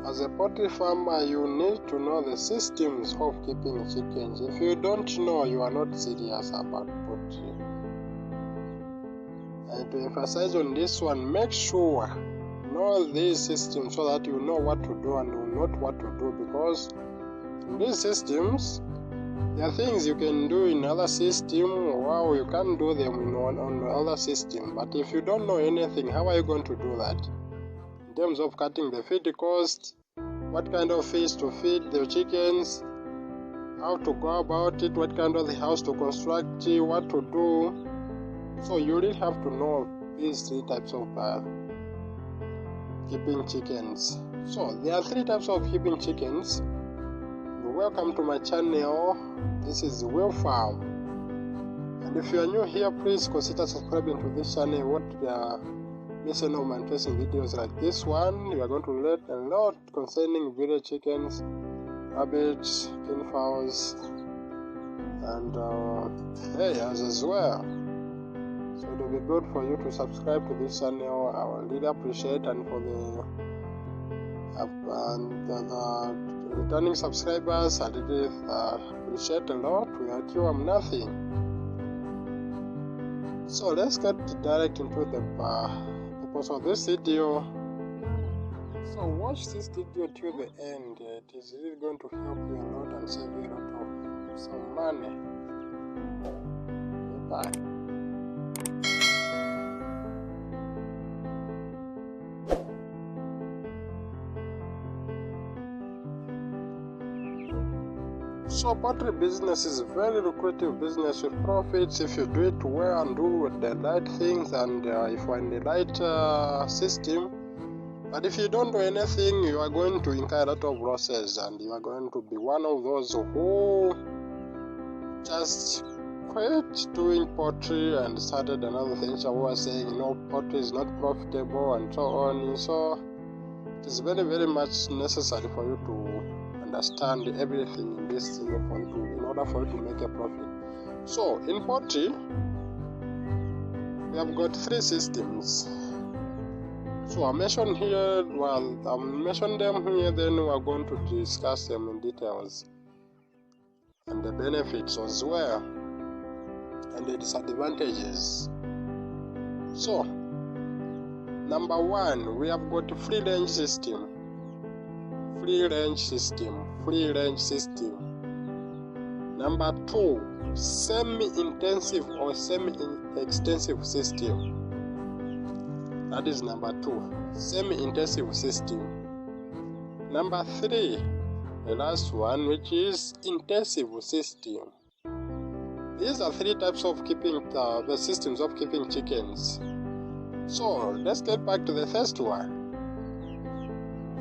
As a poultry farmer, you need to know the systems of keeping chickens. If you don't know, you are not serious about poultry. And to emphasize on this one, make sure know these systems so that you know what to do and you know what to do, because in these systems there are things you can do in other system. Wow, you can't do them on the other system. But if you don't know anything, how are you going to do that? In terms of cutting the feed cost, what kind of fish to feed the chickens, how to go about it, what kind of the house to construct, what to do. So you really have to know these three types of keeping chickens. So there are three types of keeping chickens. Welcome to my channel. This is Will Farm, and if you are new here, please consider subscribing to this channel. Missing all my interesting videos like this one. You are going to learn a lot concerning village chickens, rabbits, king fowls, and layers as well. So it will be good for you to subscribe to this channel. I will really appreciate, and for the returning subscribers, I really appreciate a lot. Without you, I'm nothing. So let's get direct into the purpose of this video. So watch this video till the end. It is really going to help you a lot and save you a lot of some money. Bye. So poultry business is a very lucrative business with profits if you do it well and do the right things, and if you are in the right system. But if you don't do anything, you are going to incur a lot of losses, and you are going to be one of those who just quit doing poultry and started another thing. So we were saying, poultry is not profitable and so on. So it is very, very much necessary for you to understand everything in this thing in order for you to make a profit. So in poultry, we have got three systems. So I mentioned here, I'll mention them here, then we are going to discuss them in details and the benefits as well and the disadvantages. So number one, we have got free range system. Free range system. Number two, semi-intensive or semi-extensive system. That is number two, semi-intensive system. Number three, the last one, which is intensive system. These are three types of keeping the systems of keeping chickens. So let's get back to the first one,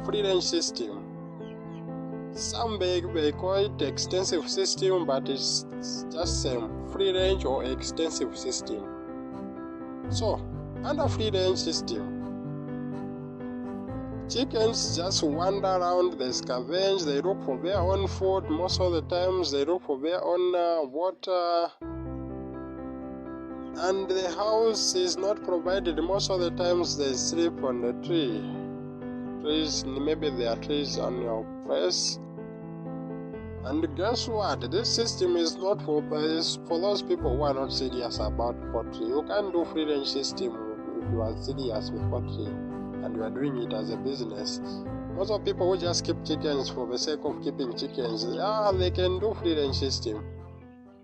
free range system. Some may call it extensive system, but it's just same, free range or extensive system. So under free range system, chickens just wander around, they scavenge, they look for their own food. Most of the times they look for their own water, and the house is not provided. Most of the times they sleep on the trees, maybe there are trees on your place. And guess what? This system is not for those people who are not serious about poultry. You can't do free range system if you are serious with poultry and you are doing it as a business. Most of people who just keep chickens for the sake of keeping chickens, they can do free range system.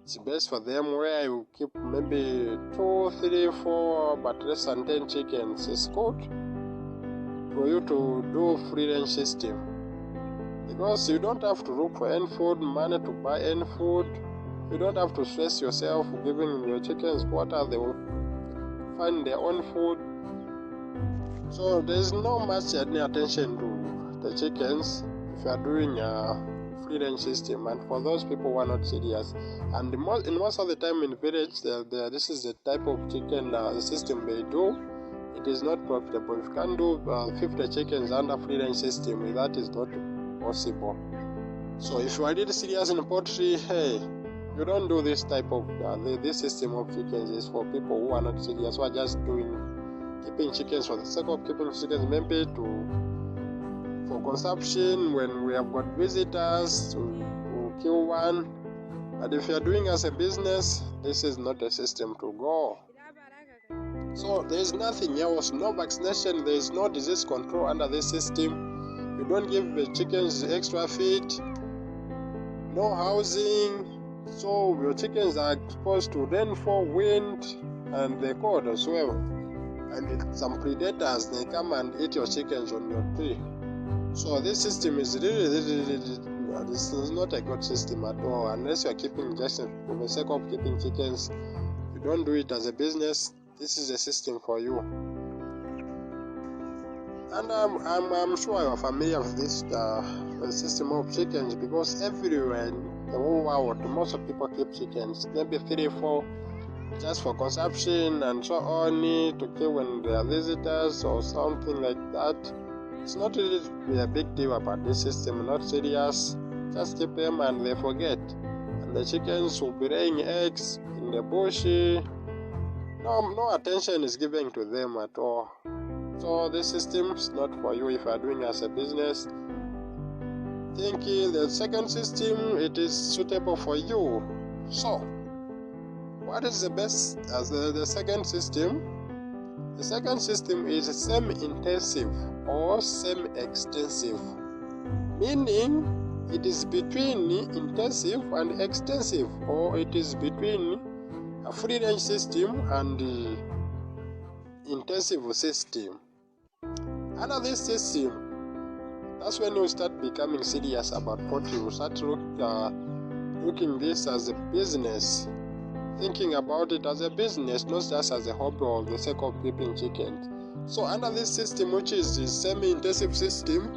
It's best for them where you keep maybe 2, 3, 4, but less than 10 chickens. It's good for you to do free range system, because you don't have to look for any food, money to buy any food. You don't have to stress yourself giving your chickens water. They will find their own food. So there's no much any attention to the chickens if you are doing a free range system. And for those people who are not serious, and in most of the time in village, this is the type of chicken the system they do. It is not profitable. If you can't do 50 chickens under free range system, that is not possible. So if you are really serious in poultry, you don't do this type of this system of chickens. Is for people who are not serious, who are just keeping chickens for the sake of keeping chickens, maybe for for consumption when we have got visitors to kill one. But if you're doing as a business, this is not a system to go. So there is nothing else, no vaccination, there is no disease control under this system. You don't give the chickens extra feed, no housing, so your chickens are exposed to rainfall, wind, and the cold as well. And some predators, they come and eat your chickens on your tree. So this system is really, this is not a good system at all. Unless you are keeping just for the sake of keeping chickens, you don't do it as a business. This is a system for you. And I'm sure you're familiar with this the system of chickens, because everywhere in the whole world, most of people keep chickens, maybe 3 or 4, just for consumption and so on, to kill when there are visitors or something like that. It's not really a big deal about this system, not serious. Just keep them and they forget. And the chickens will be laying eggs in the bush. No attention is given to them at all. So this system is not for you if you are doing as a business. Thinking the second system, it is suitable for you. So what is the best as the second system? The second system is semi-intensive or semi-extensive, meaning it is between intensive and extensive, or it is between a free-range system and the intensive system. Under this system, that's when you start becoming serious about poultry. You start looking this as a business, thinking about it as a business, not just as a hobby or the sake of keeping chickens. So under this system, which is the semi-intensive system,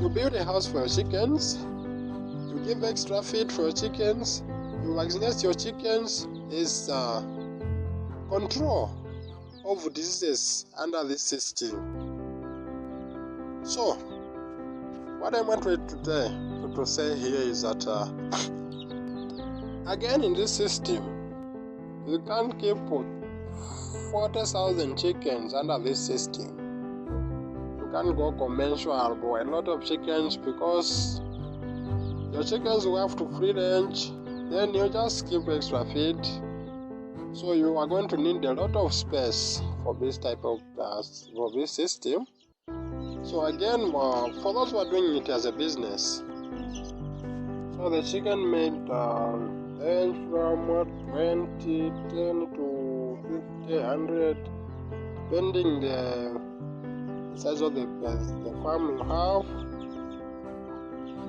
you build a house for your chickens, you give extra feed for your chickens, you vaccinate your chickens. Is control of diseases under this system. So what I want to say here is that again, in this system, you can't keep 40,000 chickens under this system. You can't go conventional for a lot of chickens, because your chickens will have to free range. Then you just keep extra feed. So you are going to need a lot of space for this type of for this system. So again, for those who are doing it as a business, so the chicken made range from 20, 10 to 50, 100, depending the size of the farm you have.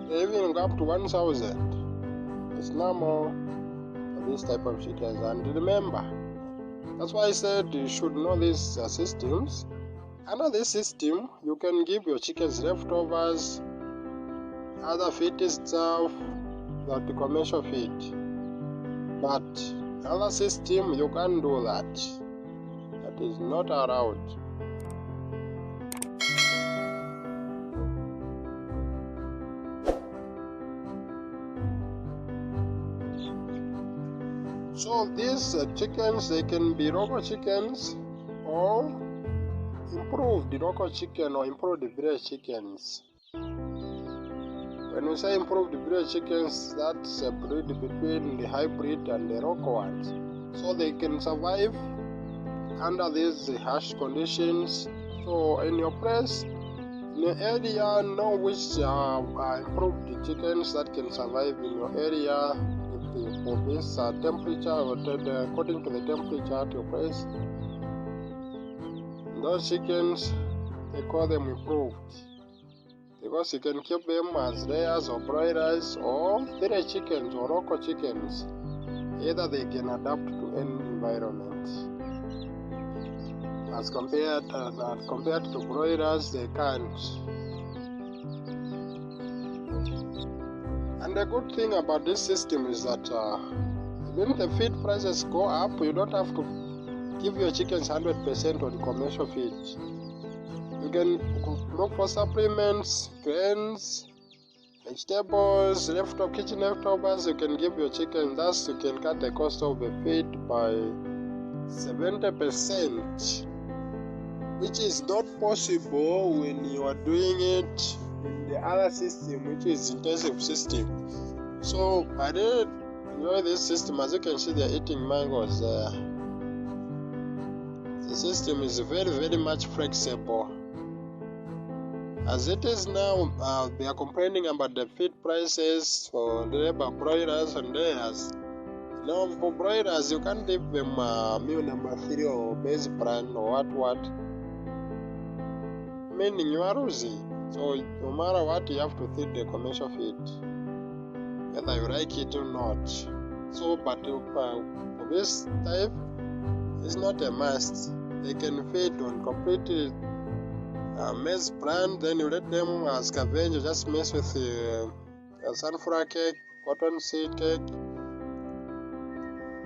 They even go up to 1,000. It's normal for this type of chickens. And remember, that's why I said you should know these systems. Under this system, you can give your chickens leftovers, other feed stuff, like the commercial feed. But other system, you can't do that. That is not allowed. So these chickens, they can be local chickens or improved local chicken or improved village chickens. When we say improved village chickens, that's a breed between the hybrid and the local ones. So they can survive under these harsh conditions. So in your place, in your area, know which are improved chickens that can survive in your area for this temperature, or according to the temperature at your place. Those chickens, they call them improved, because you can keep them as layers or broilers or village chickens or local chickens. Either they can adapt to any environment. As compared to broilers, they can't. And the good thing about this system is that when the feed prices go up, you don't have to give your chickens 100% on commercial feed. You can look for supplements, grains, vegetables, kitchen leftovers. You can give your chickens. Thus, you can cut the cost of the feed by 70%. which is not possible when you are doing it in the other system, which is intensive system. So I did enjoy this system. As you can see, they're eating mangoes there. The system is very much flexible. As it is now, they are complaining about the feed prices for labor broilers and layers. Now for broilers, you can't give them meal number 3 or base brand or what, meaning you are losing. So no matter what, you have to feed the commercial feed, whether you like it or not. So, but for this type, it's not a must. They can feed on completely maize brand, then you let them scavenge, just mix with sunflower cake, cotton seed cake.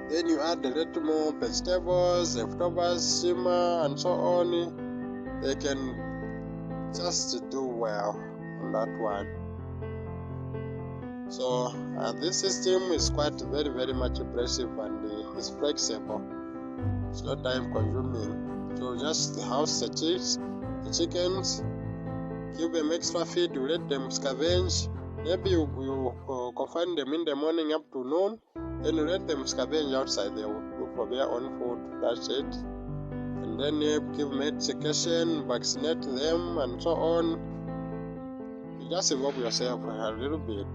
Then you add a little more vegetables, leftovers, simmer, and so on. They can just do well on that one. So this system is quite very much impressive, and it's flexible. It's not time consuming. So just house the chickens, give them extra feed, you let them scavenge. Maybe you confine them in the morning up to noon, then you let them scavenge outside. They will look for their own food. That's it. And then you give medication, vaccinate them, and so on. You just involve yourself a little bit.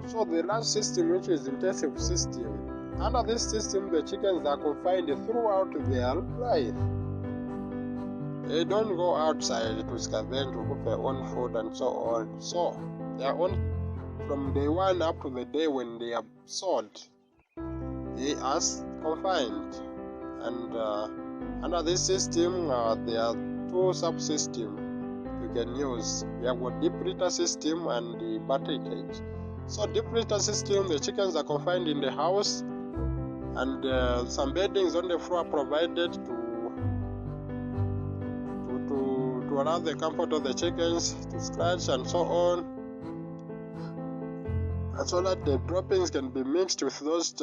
So the last system, which is intensive system. Under this system, the chickens are confined throughout their life. They don't go outside to scavenge to cook their own food and so on. So they are on from day one up to the day when they are sold. They are confined. And under this system, there are 2 subsystems you can use. We have got deep litter system and the battery cage. So deep litter system, the chickens are confined in the house, and some beddings on the floor provided to allow the comfort of the chickens to scratch and so on, and so that the droppings can be mixed with those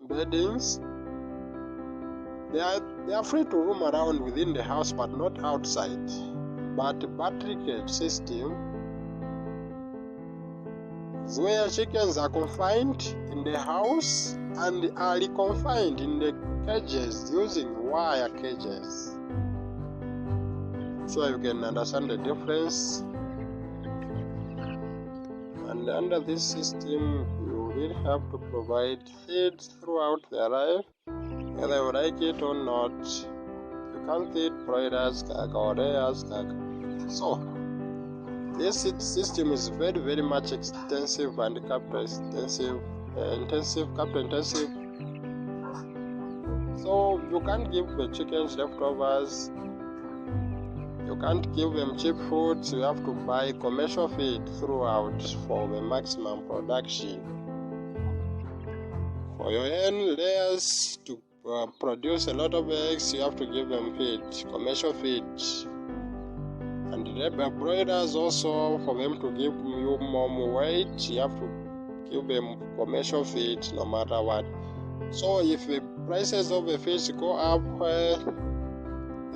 beddings. They are free to roam around within the house, but not outside. But the battery cage system is where chickens are confined in the house and are confined in the cages using wire cages. So you can understand the difference. And under this system, you will have to provide feed throughout their life, whether you like it or not. You can't feed broilers or layers. So this system is very much extensive and capital intensive. So you can't give the chickens leftovers. You can't give them cheap food, so you have to buy commercial feed throughout for the maximum production. For your hen layers to produce a lot of eggs, you have to give them feed, commercial feed. And the broilers also, for them to give you more weight, you have to give them commercial feed no matter what. So if the prices of the fish go up,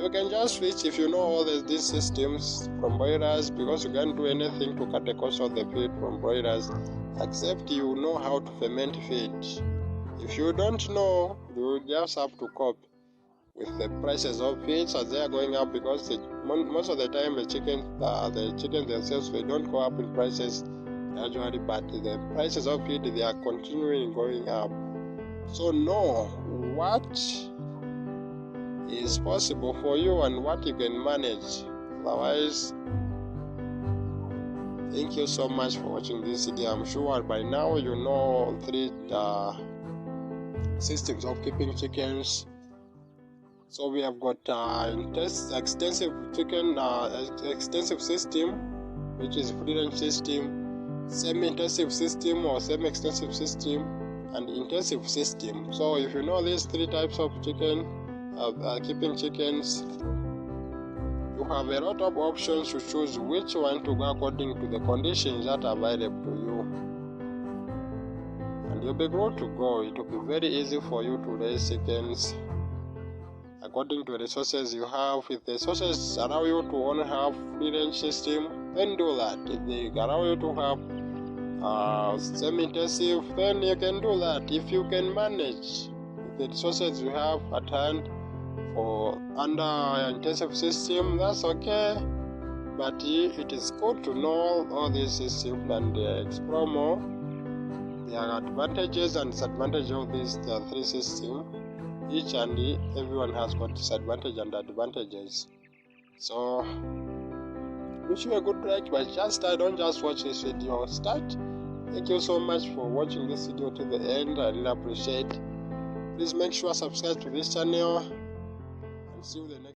you can just switch if you know all these systems from broilers, because you can't do anything to cut the cost of the feed from broilers except you know how to ferment feed. If you don't know, you just have to cope with the prices of feeds as they are going up, because most of the time the chickens themselves, they don't go up in prices gradually, but the prices of feed, they are continuing going up. So know what is possible for you and what you can manage. Otherwise, thank you so much for watching this video. I'm sure by now you know 3 systems of keeping chickens. So we have got extensive system, which is free range system, semi-intensive system or semi-extensive system, and intensive system. So if you know these 3 types of chicken, keeping chickens, you have a lot of options to choose which one to go according to the conditions that are available to you, and you'll be good to go. It will be very easy for you to raise chickens according to the resources you have. If the resources allow you to only have free range system, then do that. If they allow you to have semi-intensive, then you can do that. If you can manage the resources you have at hand for under intensive system, that's okay. But it is good to know all these systems and explore more the advantages and disadvantages of these three systems. Each and everyone has got disadvantages and advantages. So, wish you a good night, but just start, don't just watch this video, start. Thank you so much for watching this video to the end. I really appreciate it. Please make sure subscribe to this channel and see you the next